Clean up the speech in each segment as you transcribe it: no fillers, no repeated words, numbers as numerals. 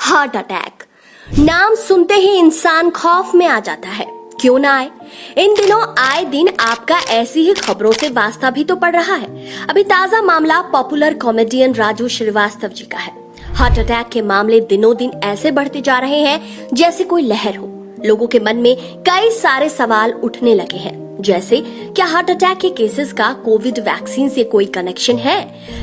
Heart attack नाम सुनते ही इंसान खौफ में आ जाता है। क्यों ना आए। इन दिनों आए दिन आपका ऐसी ही खबरों से वास्ता भी तो पड़ रहा है। अभी ताजा मामला पॉपुलर कॉमेडियन राजू श्रीवास्तव जी का है। हार्ट अटैक के मामले दिनों दिन ऐसे बढ़ते जा रहे हैं जैसे कोई लहर हो। लोगों के मन में कई सारे सवाल उठने लगे हैं, जैसे क्या हार्ट अटैक के केसेस का कोविड वैक्सीन से कोई कनेक्शन है?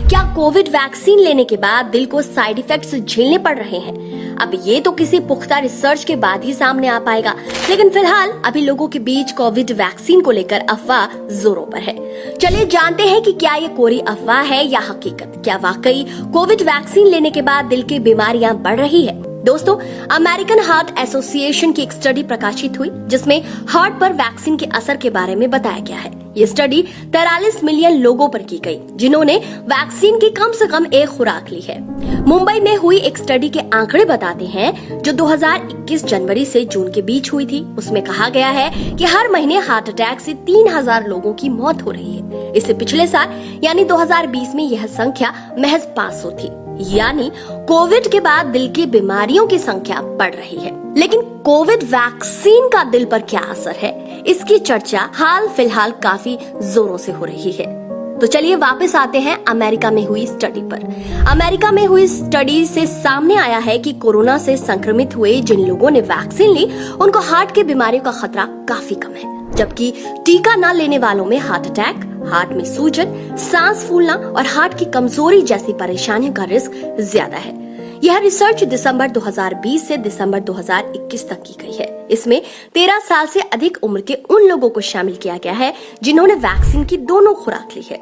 क्या कोविड वैक्सीन लेने के बाद दिल को साइड इफेक्ट्स झेलने पड़ रहे हैं? अब ये तो किसी पुख्ता रिसर्च के बाद ही सामने आ पाएगा, लेकिन फिलहाल अभी लोगों के बीच कोविड वैक्सीन को लेकर अफवाह जोरों पर है। चलिए जानते हैं कि क्या ये कोरी अफवाह है या हकीकत। क्या वाकई कोविड वैक्सीन लेने के बाद दिल की बीमारियां बढ़ रही है? दोस्तों, अमेरिकन हार्ट एसोसिएशन की एक स्टडी प्रकाशित हुई जिसमें हार्ट पर वैक्सीन के असर के बारे में बताया गया है। ये स्टडी 43 मिलियन लोगों पर की गई जिन्होंने वैक्सीन की कम से कम एक खुराक ली है। मुंबई में हुई एक स्टडी के आंकड़े बताते हैं जो 2021 जनवरी से जून के बीच हुई थी। उसमें कहा गया है कि हर महीने हार्ट अटैक से 3000 लोगों की मौत हो रही है। इससे पिछले साल यानी 2020 में यह संख्या महज 500 थी। यानी कोविड के बाद दिल की बीमारियों की संख्या बढ़ रही है। लेकिन कोविड वैक्सीन का दिल पर क्या असर है, इसकी चर्चा हाल फिलहाल काफी जोरों से हो रही है। तो चलिए वापस आते हैं अमेरिका में हुई स्टडी पर। अमेरिका में हुई स्टडी से सामने आया है कि कोरोना से संक्रमित हुए जिन लोगों ने वैक्सीन ली उनको हार्ट की बीमारियों का खतरा काफी कम है, जबकि टीका न लेने वालों में हार्ट अटैक, हार्ट में सूजन, सांस फूलना और हार्ट की कमजोरी जैसी परेशानियों का रिस्क ज्यादा है। यह रिसर्च दिसंबर 2020 से दिसंबर 2021 तक की गई है। इसमें 13 साल से अधिक उम्र के उन लोगों को शामिल किया गया है जिन्होंने वैक्सीन की दोनों खुराक ली है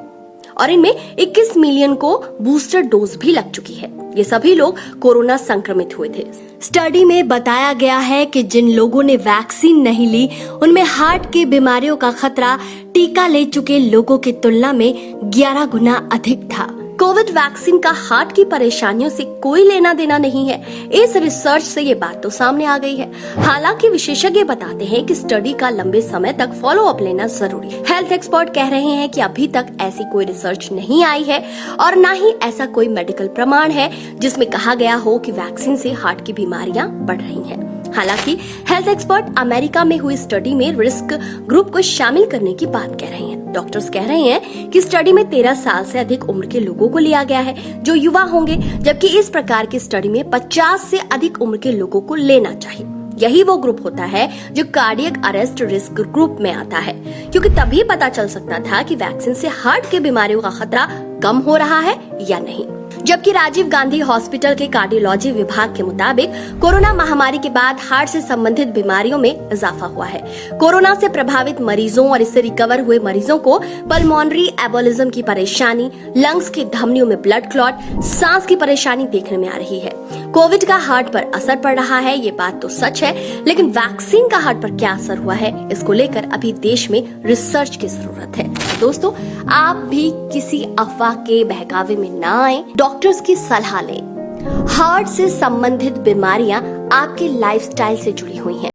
और इनमें 21 मिलियन को बूस्टर डोज भी लग चुकी है। ये सभी लोग कोरोना संक्रमित हुए थे। स्टडी में बताया गया है कि जिन लोगों ने वैक्सीन नहीं ली उनमें हार्ट की बीमारियों का खतरा टीका ले चुके लोगों की तुलना में 11 गुना अधिक था। कोविड वैक्सीन का हार्ट की परेशानियों से कोई लेना देना नहीं है। इस रिसर्च से ये बात तो सामने आ गई है। हालांकि विशेषज्ञ बताते हैं कि स्टडी का लंबे समय तक फॉलो अप लेना जरूरी है। हेल्थ एक्सपर्ट कह रहे हैं कि अभी तक ऐसी कोई रिसर्च नहीं आई है और न ही ऐसा कोई मेडिकल प्रमाण है जिसमें कहा गया हो कि वैक्सीन से हार्ट की बीमारियां बढ़ रही हैं। हालांकि हेल्थ एक्सपर्ट अमेरिका में हुई स्टडी में रिस्क ग्रुप को शामिल करने की बात कह रहे हैं। डॉक्टर्स कह रहे हैं कि स्टडी में 13 साल से अधिक उम्र के लोगों को लिया गया है जो युवा होंगे, जबकि इस प्रकार की स्टडी में 50 से अधिक उम्र के लोगों को लेना चाहिए। यही वो ग्रुप होता है जो कार्डियक अरेस्ट रिस्क ग्रुप में आता है, क्योंकि तभी पता चल सकता था कि वैक्सीन से हार्ट की बीमारियों का खतरा कम हो रहा है या नहीं। जबकि राजीव गांधी हॉस्पिटल के कार्डियोलॉजी विभाग के मुताबिक कोरोना महामारी के बाद हार्ट से संबंधित बीमारियों में इजाफा हुआ है। कोरोना से प्रभावित मरीजों और इससे रिकवर हुए मरीजों को पल्मोनरी एबोलिज्म की परेशानी, लंग्स की धमनियों में ब्लड क्लॉट, सांस की परेशानी देखने में आ रही है। कोविड का हार्ट पर असर पड़ रहा है, ये बात तो सच है, लेकिन वैक्सीन का हार्ट पर क्या असर हुआ है इसको लेकर अभी देश में रिसर्च की जरूरत है। दोस्तों, आप भी किसी अफवाह के बहकावे में ना आए, डॉक्टर्स की सलाह लें। हार्ट से संबंधित बीमारियां आपके लाइफस्टाइल से जुड़ी हुई हैं।